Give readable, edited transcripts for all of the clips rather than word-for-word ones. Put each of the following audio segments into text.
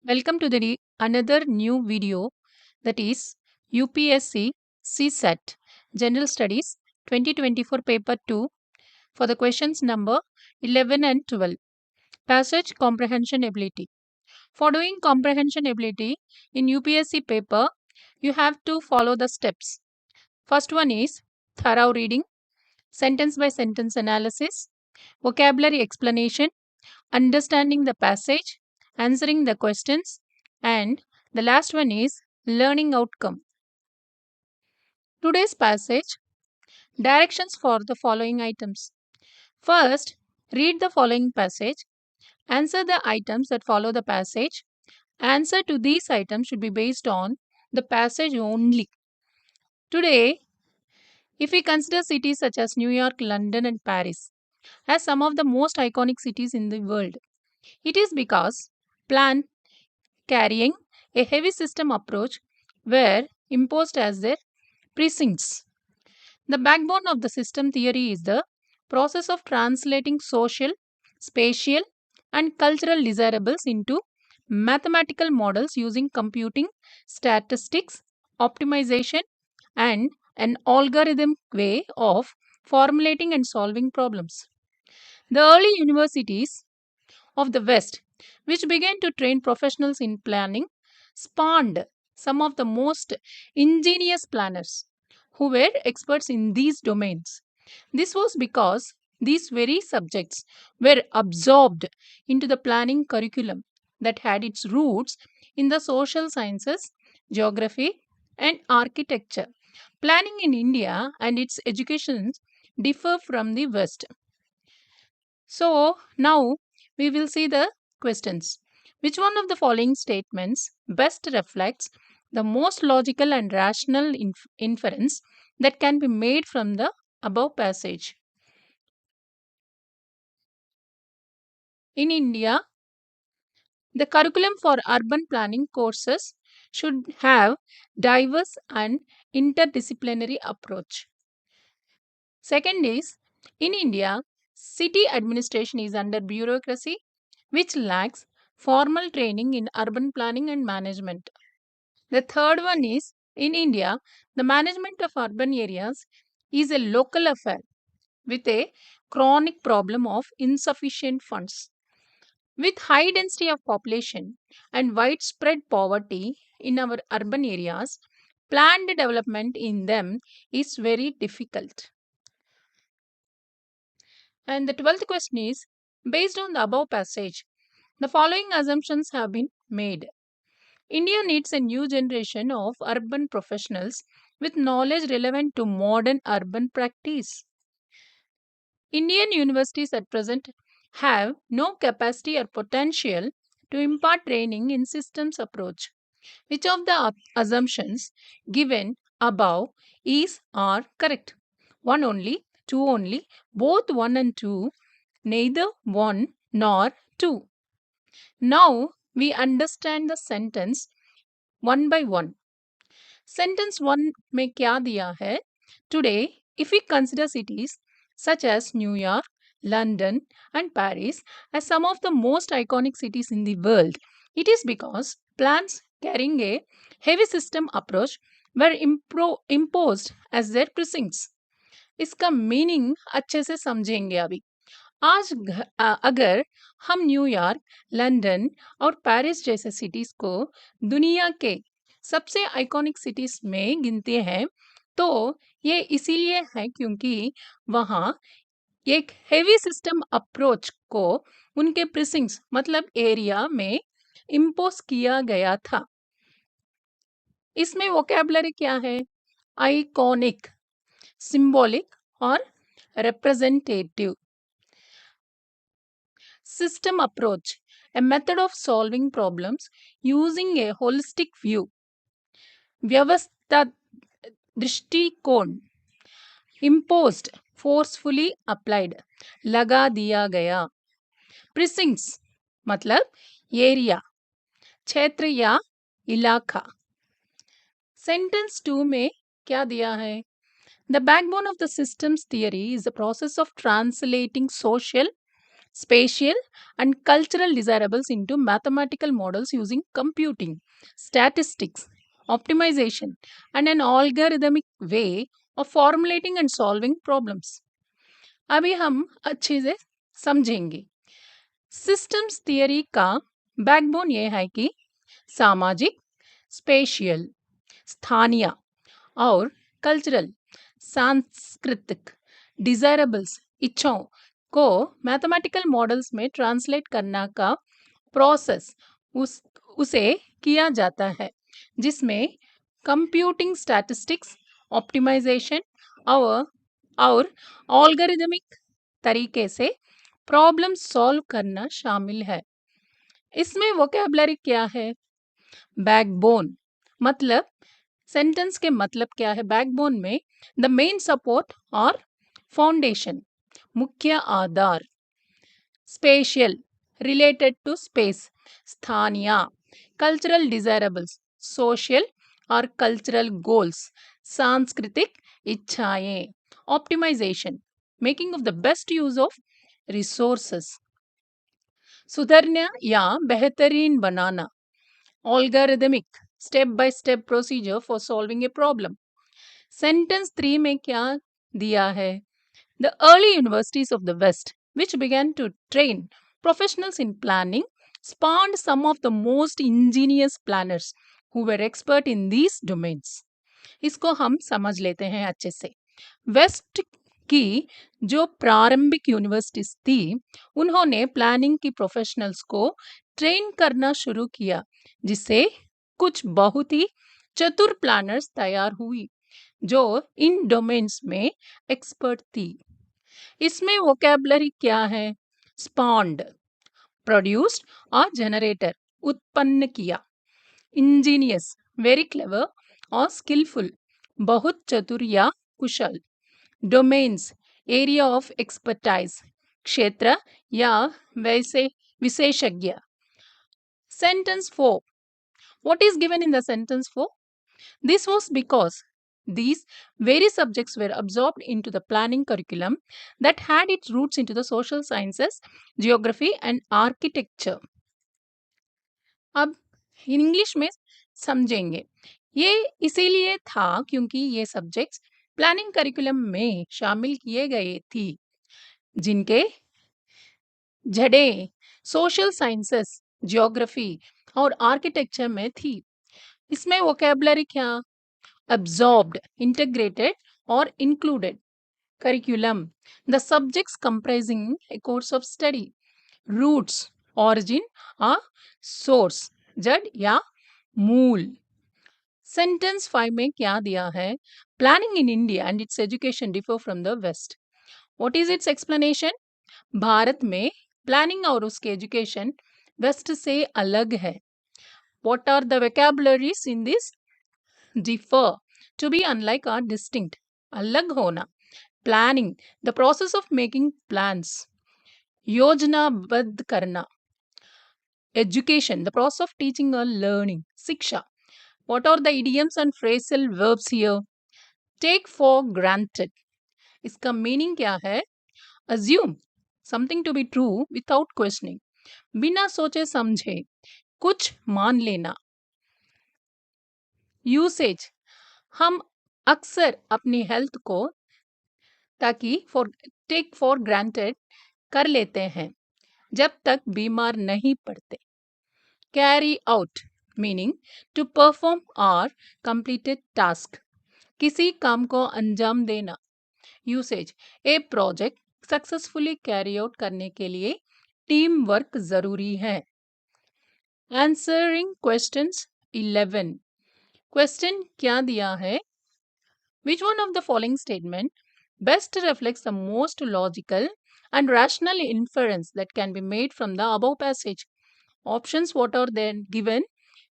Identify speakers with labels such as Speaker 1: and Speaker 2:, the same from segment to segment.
Speaker 1: Welcome to another new video, that is UPSC CSET General Studies 2024 Paper 2 for the questions number 11 and 12. Passage Comprehension Ability. For doing comprehension ability in UPSC paper, you have to follow the steps. First one is thorough reading, sentence by sentence analysis, vocabulary explanation, understanding the passage, answering the questions, and the last one is learning outcome. Today's passage directions for the following items. First, read the following passage, answer the items that follow the passage. Answer to these items should be based on the passage only. Today, if we consider cities such as New York, London, and Paris as some of the most iconic cities in the world, it is because plan carrying a heavy system approach were imposed as their precincts. The backbone of the system theory is the process of translating social, spatial, and cultural desirables into mathematical models using computing, statistics, optimization, and an algorithmic way of formulating and solving problems. The early universities of the West, which began to train professionals in planning, spawned some of the most ingenious planners who were experts in these domains. This was because these very subjects were absorbed into the planning curriculum that had its roots in the social sciences, geography, and architecture. Planning in India and its education differ from the West. So now we will see the questions. Which one of the following statements best reflects the most logical and rational inference that can be made from the above passage? In India, the curriculum for urban planning courses should have diverse and interdisciplinary approach. Second is, in India, city administration is under bureaucracy which lacks formal training in urban planning and management. The third one is, in India, the management of urban areas is a local affair with a chronic problem of insufficient funds. With high density of population and widespread poverty in our urban areas, planned development in them is very difficult. And the 12th question is, based on the above passage, the following assumptions have been made. India needs a new generation of urban professionals with knowledge relevant to modern urban practice. Indian universities at present have no capacity or potential to impart training in systems approach. Which of the assumptions given above is are correct? One only, two only, both one and two, neither one nor two. Now we understand the sentence one by one. Sentence 1 में क्या दिया है? Today, if we consider cities such as New York, London, and Paris as some of the most iconic cities in the world, it is because plans carrying a heavy system approach were imposed as their precincts. इसका meaning अच्छे से समझेंगे अभी. अगर हम New York, London और Paris जैसे cities को दुनिया के सबसे आइकॉनिक सिटीज में गिनते हैं, तो ये इसीलिए है क्योंकि वहाँ एक हेवी सिस्टम अप्रोच को उनके प्रिसिंग्स मतलब एरिया में इम्पोज किया गया था. इसमें वोकैबुलरी क्या है? आइकॉनिक, सिंबॉलिक और representative. System approach, a method of solving problems using a holistic view. व्यवस्था दृष्टिकोण, imposed, forcefully applied, लगा दिया गया. Precincts मतलब एरिया, क्षेत्र या इलाका. सेंटेंस 2 में क्या दिया है? The backbone of the systems theory is the process of translating social, spatial and cultural desirables into mathematical models using computing, statistics, optimization, and an algorithmic way of formulating and solving problems. अभी हम अच्छे से समझेंगे। Systems theory का backbone ये है कि सामाजिक, स्पेशियल, स्थानीय और कल्चरल, सांस्कृतिक डिजायरेबल्स, इच्छाओं को मैथमेटिकल मॉडल्स में ट्रांसलेट करना का प्रोसेस उसे किया जाता है, जिसमें कंप्यूटिंग, स्टैटिस्टिक्स, ऑप्टिमाइजेशन और ऑल्गोरिदमिक तरीके से प्रॉब्लम सॉल्व करना शामिल है। इसमें वोकैबुलरी क्या है? बैकबोन मतलब सेंटेंस के मतलब क्या है? बैकबोन में द मेन सपोर्ट और फाउंडेशन, मुख्य आधार। स्पेशियल रिलेटेड टू स्पेस, स्थानीय, कल्चरल डिजायरेबल्स, सोशल और कल्चरल गोल्स, सांस्कृतिक इच्छाएं। Optimization making of the best use of resources, सुधरना या बेहतरीन बनाना। Algorithmic step by step procedure for solving a problem. Sentence 3 में क्या दिया है? The early universities of the West, which began to train professionals in planning, spawned some of the most ingenious planners who were expert in these domains. इसको हम समझ लेते हैं अच्छे से। वेस्ट की जो प्रारंभिक यूनिवर्सिटीज थी, उन्होंने प्लानिंग की प्रोफेशनल्स को ट्रेन करना शुरू किया, जिससे कुछ बहुत ही चतुर प्लानर्स तैयार हुई जो इन डोमेन्स में एक्सपर्ट थी। इसमें वोकैबुलरी क्या है? स्पॉन्ड प्रोड्यूस्ड और जनरेटर उत्पन्न किया। इंजीनियस वेरी क्लेवर और स्किलफुल बहुत चतुर या कुशल। डोमेन्स एरिया ऑफ एक्सपर्टाइज क्षेत्र या वैसे विशेषज्ञ। Sentence 4 what is given in the sentence 4? This was because these various subjects were absorbed into the planning curriculum that had its roots into the social sciences, geography and architecture. अब English में समझेंगे। ये इसीलिए था क्योंकि ये subjects planning curriculum में शामिल किए गए थी, जिनके जड़ें सोशल साइंसेस, ज्योग्राफी और आर्किटेक्चर में थी। इसमें वोकैबुलरी क्या? absorbed, integrated or included. Curriculum, the subjects comprising a course of study. Roots, origin or source, जड़ या मूल। सेंटेंस 5 में क्या दिया है? Planning in India and its education differ from the west. What is its explanation? Bharat में planning और उसके एजुकेशन वेस्ट से अलग है। What are the vocabularies in this? differ, to be unlike or distinct, अलग होना। planning, the process of making plans, योजनाबद्ध करना। education, the process of teaching or learning, शिक्षा। what are the idioms and phrasal verbs here? take for granted, इसका meaning क्या है? assume something to be true without questioning, बिना सोचे समझे कुछ मान लेना। यूसेज, हम अक्सर अपनी हेल्थ को टेक फॉर ग्रांटेड कर लेते हैं जब तक बीमार नहीं पड़ते। Carry out meaning to perform और कंप्लीटेड टास्क, किसी काम को अंजाम देना। Usage, a project successfully carry out करने के लिए टीम वर्क जरूरी है। Answering questions 11। क्वेश्चन क्या दिया है? Which one of the following statement best reflects the most logical and rational inference that can be made from the above passage? Options what are then given?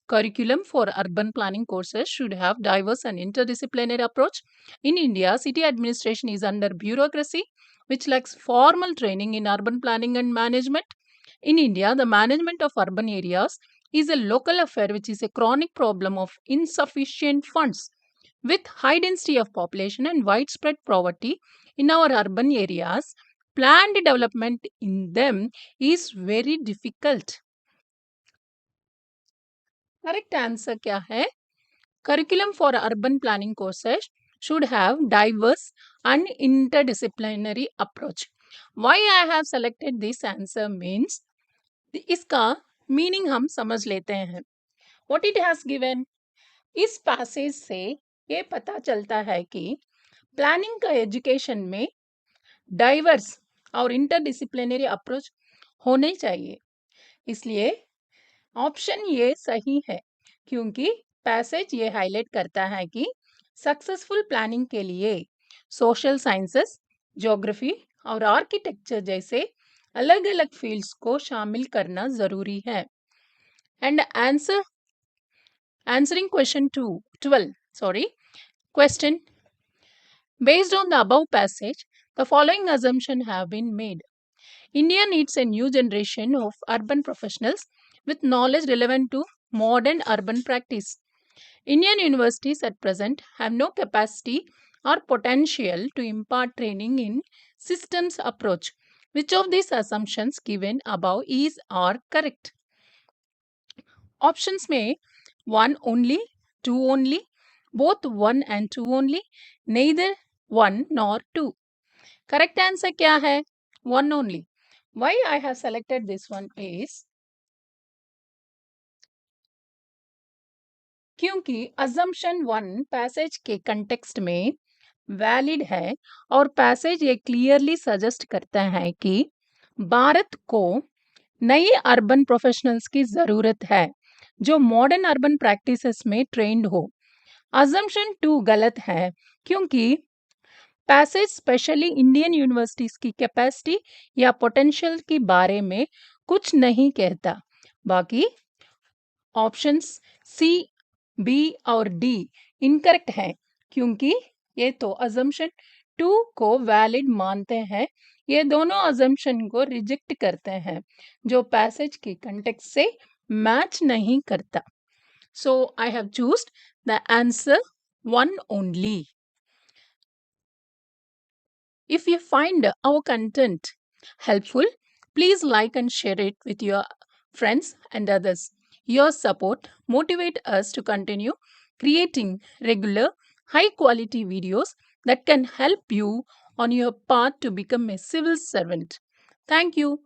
Speaker 1: Curriculum for urban planning courses should have diverse and interdisciplinary approach. In India, city administration is under bureaucracy which lacks formal training in urban planning and management. In India, the management of urban areas is a local affair which is a chronic problem of insufficient funds. With high density of population and widespread poverty in our urban areas, planned development in them is very difficult. Correct answer क्या है? Curriculum for urban planning courses should have diverse and interdisciplinary approach. Why I have selected this answer means इसका meaning हम समझ लेते हैं. What it has given? इस passage से ये पता चलता है कि प्लानिंग का एजुकेशन में डाइवर्स और इंटरडिसिप्लिनरी अप्रोच होने चाहिए. इसलिए ऑप्शन ये सही है क्योंकि पैसेज ये हाईलाइट करता है कि सक्सेसफुल प्लानिंग के लिए सोशल साइंसेस, ज्योग्राफी और आर्किटेक्चर जैसे अलग अलग फील्ड्स को शामिल करना जरूरी है. And answering question 12. Question: based on the above passage, the following assumptions have been made. India needs a new generation of urban professionals with knowledge relevant to modern urban practice. Indian universities at present have no capacity or potential to impart training in systems approach. Which of these assumptions given above is or correct? Options में 1 only, 2 only, both 1 and 2 only, neither 1 nor 2. Correct answer क्या है? 1 only. Why I have selected this one is क्योंकि assumption 1 passage के context में valid है और passage ये clearly suggest करता है कि भारत को नए अर्बन प्रोफेशनल्स की ज़रूरत है जो मॉडर्न अर्बन प्रैक्टिसेस में ट्रेंड हो. अजम्पशन 2 गलत है क्योंकि पैसेज स्पेशली इंडियन यूनिवर्सिटीज़ की कैपेसिटी या पोटेंशियल के बारे में कुछ नहीं कहता. बाकी ऑप्शंस सी, बी और डी इनकरेक्ट है क्योंकि ये तो अजम्पशन 2 को वैलिड मानते हैं. ये दोनों अजम्पशन को रिजेक्ट करते हैं जो पैसेज के कंटेक्स्ट से मैच नहीं करता. So I have chosen the answer 1 only. If you find our content helpful, please like and share it with your friends and others. Your support motivates us to continue creating regular, high quality videos that can help you on your path to become a civil servant. Thank you.